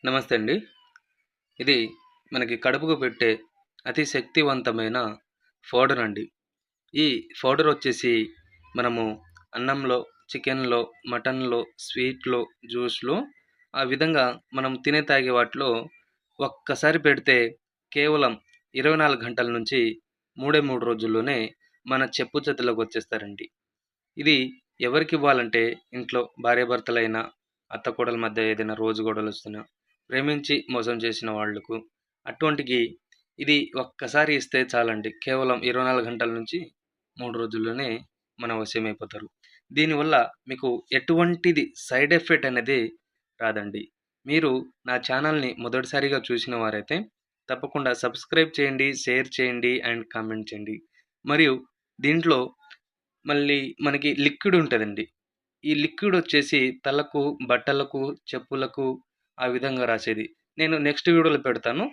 నమస్తే అండి. ఇది మనకి కడుపుకు పెట్టే అతి శక్తివంతమైన పౌడర్ అండి. ఈ పౌడర్ వచ్చేసి మనము అన్నంలో, చికెన్‌లో, మటన్‌లో, స్వీట్‌లో, జ్యూస్‌లో ఆ విధంగా మనం తినే తాగే వాటిలో ఒక్కసారి పెడితే కేవలం 24 గంటల నుంచి 3 రోజుల్లోనే మన చెప్పు చేతుల్లోకి వచ్చేస్తారండి. ఇది ఎవరికివ్వాలంటే ఇంట్లో భార్యాభర్తలైనా, అత్త కోడళ్ళ మధ్య ఏదైనా రోజు గొడవలొస్తున్నా, ప్రేమించి మోసం చేసిన వాళ్ళకు అటువంటికి ఇది ఒక్కసారి ఇస్తే చాలండి. కేవలం 24 గంటల నుంచి 3 రోజుల్లోనే మన వశమైపోతారు. దీనివల్ల మీకు ఎటువంటిది సైడ్ ఎఫెక్ట్ అనేది రాదండి. మీరు నా ఛానల్‌ని మొదటిసారిగా చూసిన వారైతే తప్పకుండా సబ్స్క్రైబ్ చేయండి, షేర్ చేయండి అండ్ కామెంట్ చేయండి. మరియు దీంట్లో మళ్ళీ మనకి లిక్విడ్ ఉంటదండి. ఈ లిక్విడ్ వచ్చేసి తలకు, బట్టలకు, చెప్పులకు ఆ విధంగా రాసేది. నేను నెక్స్ట్ వీడియోలో పెడతాను.